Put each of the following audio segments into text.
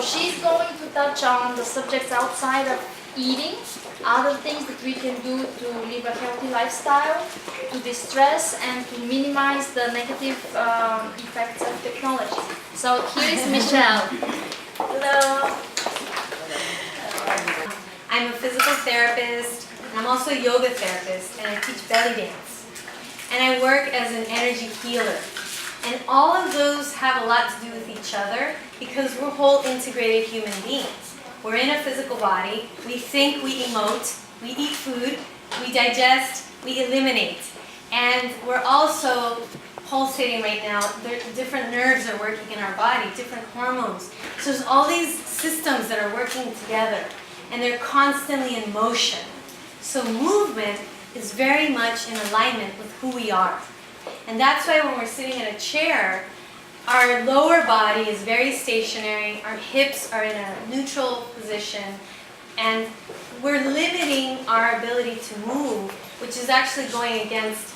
She's going to touch on the subjects outside of eating, other things that we can do to live a healthy lifestyle, to distress, and to minimize the negative effects of technology. So here is Michelle. Hello. I'm a physical therapist, and I'm also a yoga therapist, and I teach belly dance. And I work as an energy healer. And all of those have a lot to do with each other because we're whole integrated human beings. We're in a physical body, we think, we emote, we eat food, we digest, we eliminate. And we're also pulsating right now. Different nerves are working in our body, different hormones. So there's all these systems that are working together, and they're constantly in motion. So movement is very much in alignment with who we are. And that's why when we're sitting in a chair, our lower body is very stationary, our hips are in a neutral position, and we're limiting our ability to move, which is actually going against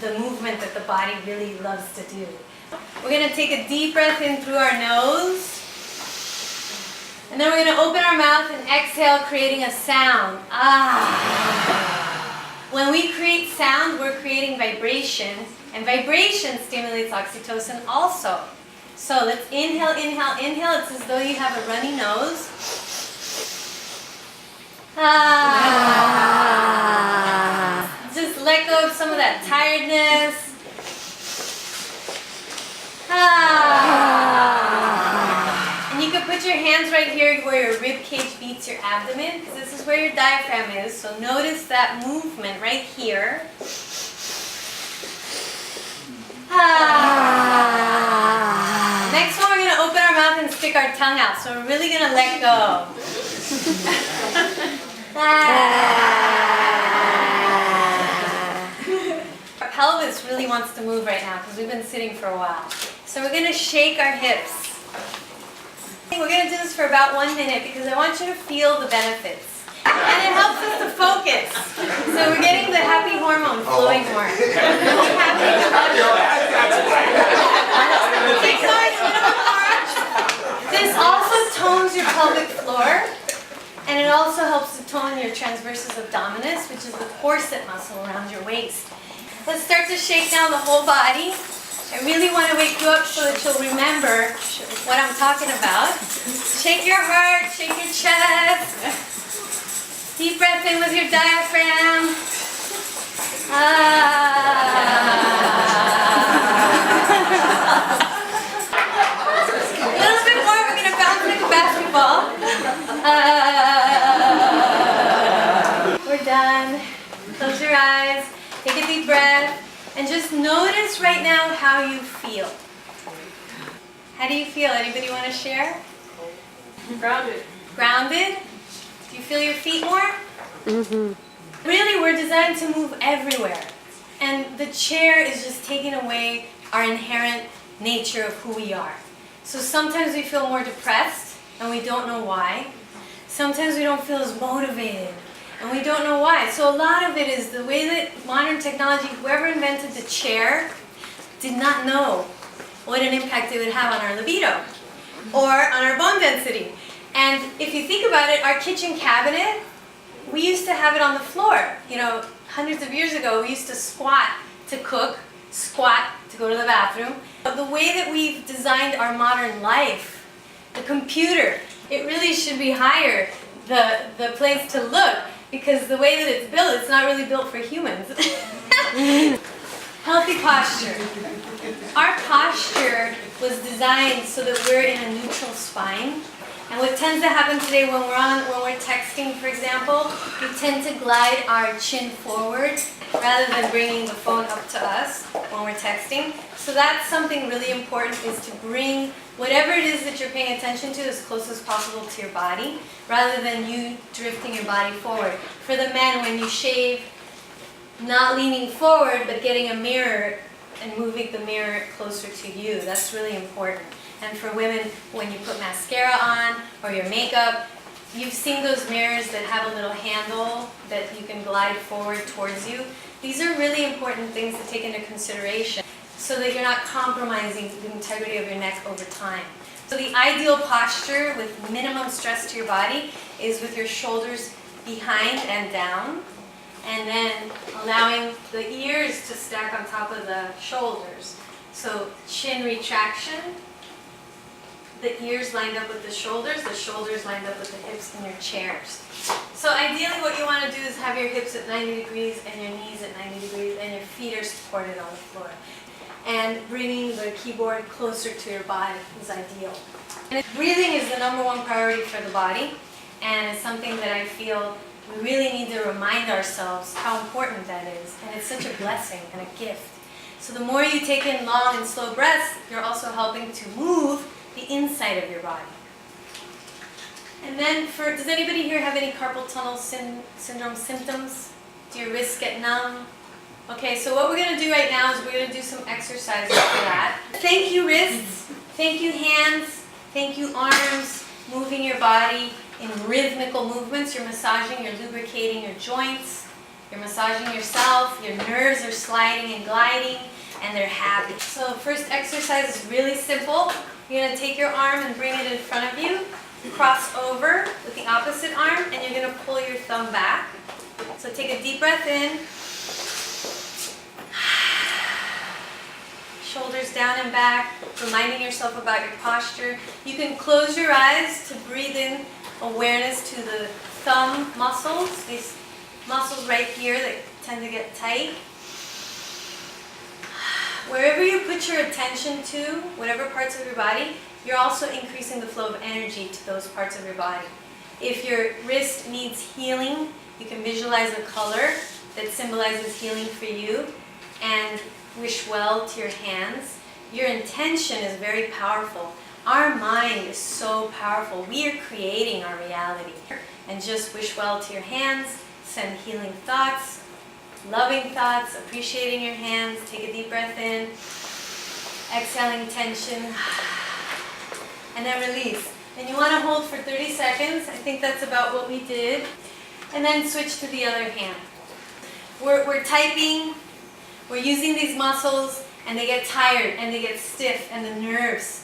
the movement that the body really loves to do. We're going to take a deep breath in through our nose, and then we're going to open our mouth and exhale, creating a sound. Ah. When we create sound, we're creating vibration, and vibration stimulates oxytocin also. So let's inhale, inhale, inhale. It's as though you have a runny nose. Ah. Just let go of some of that tiredness. Ah. And you can put your hands right here where your rib cage meets your abdomen, because this is where your diaphragm is. So notice that movement right here. Ah. Next one, we're going to open our mouth and stick our tongue out. So we're really going to let go. Our pelvis really wants to move right now because we've been sitting for a while. So we're going to shake our hips. We're going to do this for about 1 minute because I want you to feel the benefits. And it helps us to focus. So we're getting the happy hormone flowing more. Keep going, a little more. This also tones your pelvic floor. And it also helps to tone your transversus abdominis, which is the corset muscle around your waist. Let's start to shake down the whole body. I really want to wake you up so that you'll remember what I'm talking about. Shake your heart, shake your chest. Deep breath in with your diaphragm. A little bit more, we're going to bounce like a basketball. We're done. Close your eyes, take a deep breath, and just notice right now how you feel. How do you feel? Anybody want to share? Grounded. Grounded? Do you feel your feet more? Mm-hmm. Really, we're designed to move everywhere. And the chair is just taking away our inherent nature of who we are. So sometimes we feel more depressed, and we don't know why. Sometimes we don't feel as motivated, and we don't know why. So a lot of it is the way that modern technology, whoever invented the chair, did not know what an impact it would have on our libido or on our bone density. And if you think about it, our kitchen cabinet, we used to have it on the floor. You know, hundreds of years ago, we used to squat to cook, squat to go to the bathroom. But the way that we've designed our modern life, the computer, it really should be higher, the place to look, because the way that it's built, it's not really built for humans. Healthy posture. Our posture was designed so that we're in a neutral spine. And what tends to happen today when we're texting, for example, we tend to glide our chin forward rather than bringing the phone up to us when we're texting. So that's something really important, is to bring whatever it is that you're paying attention to as close as possible to your body, rather than you drifting your body forward. For the men, when you shave, not leaning forward, but getting a mirror and moving the mirror closer to you. That's really important. And for women, when you put mascara on or your makeup, you've seen those mirrors that have a little handle that you can glide forward towards you. These are really important things to take into consideration so that you're not compromising the integrity of your neck over time. So the ideal posture with minimum stress to your body is with your shoulders behind and down, and then allowing the ears to stack on top of the shoulders. So chin retraction, the ears lined up with the shoulders lined up with the hips in your chairs. So ideally what you want to do is have your hips at 90 degrees and your knees at 90 degrees and your feet are supported on the floor. And bringing the keyboard closer to your body is ideal. And breathing is the #1 priority for the body, and it's something that I feel we really need to remind ourselves how important that is. And it's such a blessing and a gift. So the more you take in long and slow breaths, you're also helping to move the inside of your body. And then does anybody here have any carpal tunnel syndrome symptoms? Do your wrists get numb? Okay, so what we're going to do right now is we're going to do some exercises for that. Thank you wrists, thank you hands, thank you arms, moving your body in rhythmical movements. You're massaging, you're lubricating your joints, you're massaging yourself, your nerves are sliding and gliding, and they're happy. So first exercise is really simple. You're going to take your arm and bring it in front of you, cross over with the opposite arm, and you're going to pull your thumb back. So take a deep breath in. Shoulders down and back, reminding yourself about your posture. You can close your eyes to breathe in awareness to the thumb muscles, these muscles right here that tend to get tight. Wherever you put your attention to, whatever parts of your body, you're also increasing the flow of energy to those parts of your body. If your wrist needs healing, you can visualize a color that symbolizes healing for you and wish well to your hands. Your intention is very powerful. Our mind is so powerful. We are creating our reality. And just wish well to your hands, send healing thoughts, loving thoughts, appreciating your hands. Take a deep breath in, exhaling tension, and then release. And you want to hold for 30 seconds. I think that's about what we did. And then switch to the other hand. We're typing, we're using these muscles, and they get tired, and they get stiff, and the nerves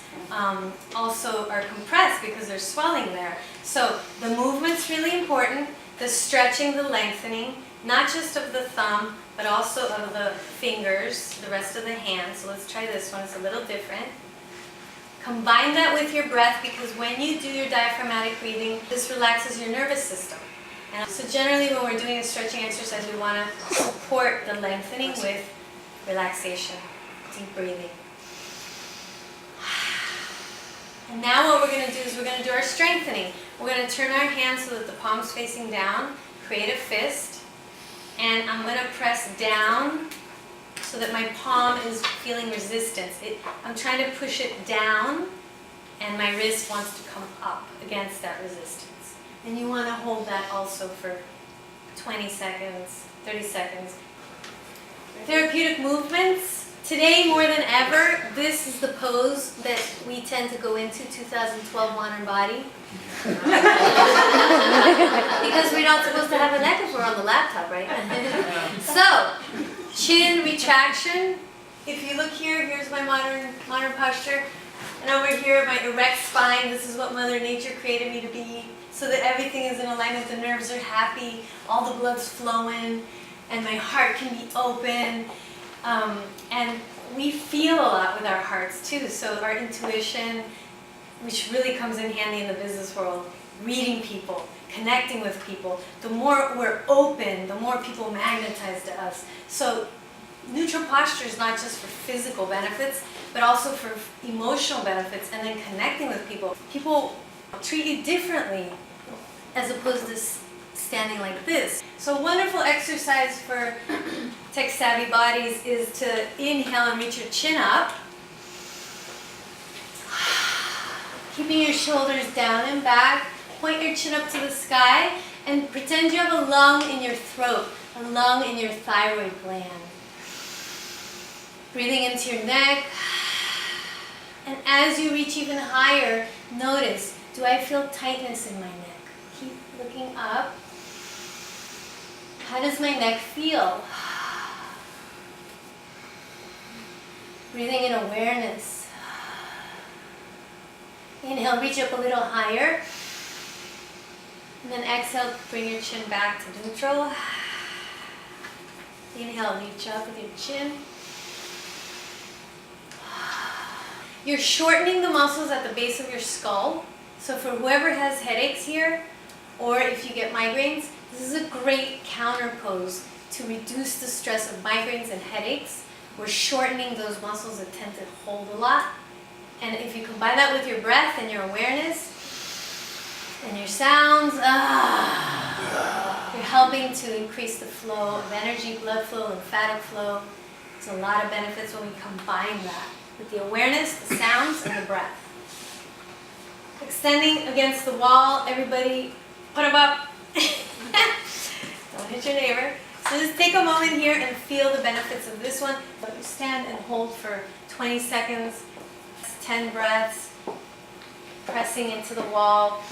also are compressed because there's swelling there. So the movement's really important, the stretching, the lengthening, not just of the thumb, but also of the fingers, the rest of the hand. So let's try this one, it's a little different. Combine that with your breath, because when you do your diaphragmatic breathing, this relaxes your nervous system. And so generally when we're doing a stretching exercise, we want to support the lengthening with relaxation, deep breathing. And now what we're going to do is we're going to do our strengthening. We're going to turn our hands so that the palm's facing down, create a fist, and I'm going to press down so that my palm is feeling resistance. I'm trying to push it down, and my wrist wants to come up against that resistance. And you want to hold that also for 20 seconds, 30 seconds. Therapeutic movements. Today, more than ever, this is the pose that we tend to go into, 2012 modern body. Because we're not supposed to have a neck if we're on the laptop, right? So, chin retraction. If you look here, here's my modern posture. And over here, my erect spine. This is what Mother Nature created me to be, so that everything is in alignment. The nerves are happy, all the blood's flowing, and my heart can be open. And we feel a lot with our hearts too, so our intuition, which really comes in handy in the business world, reading people, connecting with people. The more we're open, the more people magnetize to us. So neutral posture is not just for physical benefits, but also for emotional benefits, and then connecting with people. People treat you differently as opposed to standing like this. So a wonderful exercise for tech-savvy bodies is to inhale and reach your chin up. Keeping your shoulders down and back. Point your chin up to the sky and pretend you have a lung in your throat, a lung in your thyroid gland. Breathing into your neck. And as you reach even higher, notice, do I feel tightness in my neck? Keep looking up. How does my neck feel? Breathing in awareness. Inhale, reach up a little higher. And then exhale, bring your chin back to neutral. Inhale, reach up with your chin. You're shortening the muscles at the base of your skull. So for whoever has headaches here, or if you get migraines, this is a great counter pose to reduce the stress of migraines and headaches. We're shortening those muscles that tend to hold a lot. And if you combine that with your breath and your awareness and your sounds, you're helping to increase the flow of energy, blood flow, lymphatic flow. There's a lot of benefits when we combine that with the awareness, the sounds, and the breath. Extending against the wall, everybody put them up. Don't hit your neighbor. So just take a moment here and feel the benefits of this one. You stand and hold for 20 seconds, 10 breaths, pressing into the wall.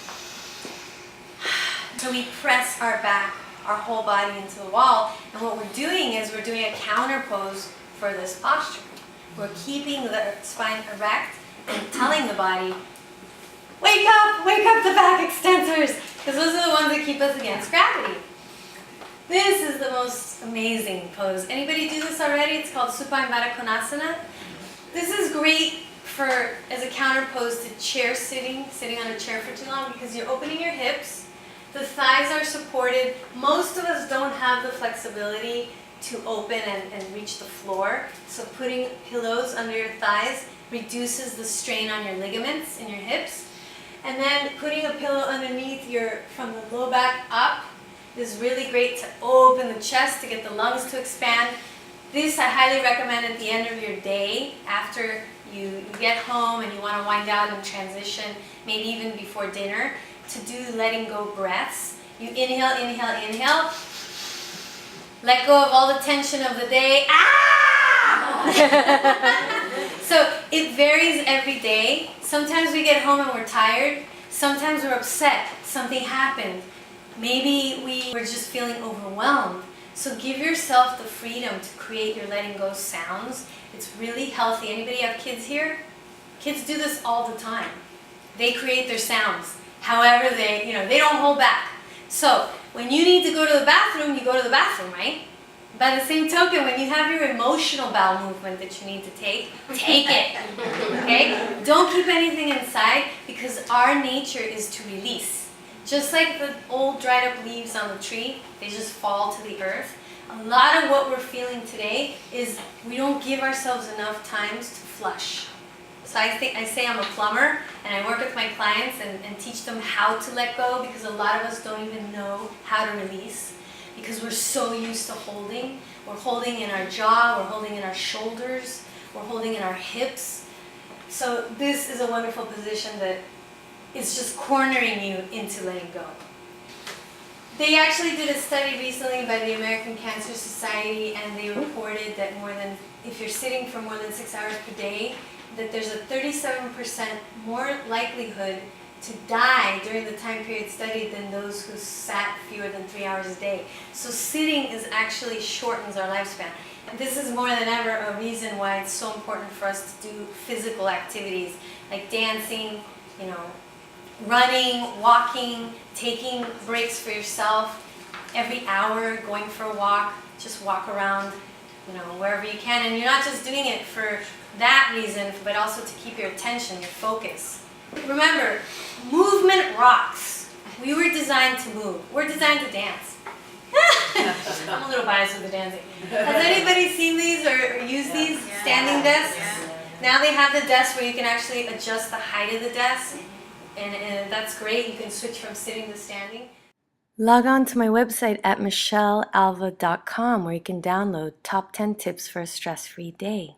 So we press our back, our whole body into the wall. And what we're doing is we're doing a counter pose for this posture. We're keeping the spine erect and telling the body, wake up the back extensors, because those are the ones that keep us against gravity. This is the most amazing pose. Anybody do this already? It's called Supine Baddha Konasana. This is great for as a counter pose to chair sitting on a chair for too long, because you're opening your hips, the thighs are supported. Most of us don't have the flexibility to open and reach the floor. So putting pillows under your thighs reduces the strain on your ligaments in your hips. And then putting a pillow underneath from the low back up is really great to open the chest, to get the lungs to expand. This I highly recommend at the end of your day, after you get home and you want to wind down and transition, maybe even before dinner, to do letting go breaths. You inhale, inhale, inhale. Let go of all the tension of the day. So it varies every day. Sometimes we get home and we're tired. Sometimes we're upset. Something happened. Maybe we were just feeling overwhelmed. So give yourself the freedom to create your letting go sounds. It's really healthy. Anybody have kids here? Kids do this all the time. They create their sounds. However, they don't hold back. So when you need to go to the bathroom, you go to the bathroom, right? By the same token, when you have your emotional bowel movement that you need to take it, okay? Don't keep anything inside, because our nature is to release. Just like the old dried up leaves on the tree, they just fall to the earth. A lot of what we're feeling today is we don't give ourselves enough times to flush. So I say I'm a plumber, and I work with my clients and teach them how to let go, because a lot of us don't even know how to release, because we're so used to holding. We're holding in our jaw, we're holding in our shoulders, we're holding in our hips. So this is a wonderful position that is just cornering you into letting go. They actually did a study recently by the American Cancer Society, and they reported that if you're sitting for more than 6 hours per day, that there's a 37% more likelihood to die during the time period studied than those who sat fewer than 3 hours a day. So sitting actually shortens our lifespan. And this is more than ever a reason why it's so important for us to do physical activities like dancing, running, walking, taking breaks for yourself every hour, going for a walk, just walk around, wherever you can. And you're not just doing it for that reason, but also to keep your attention, your focus. Remember, movement rocks. We were designed to move. We're designed to dance. I'm a little biased with the dancing. Has anybody seen these or used these standing desks? Now they have the desk where you can actually adjust the height of the desk, and that's great. You can switch from sitting to standing. Log on to my website at michellealva.com, where you can download top 10 tips for a stress-free day.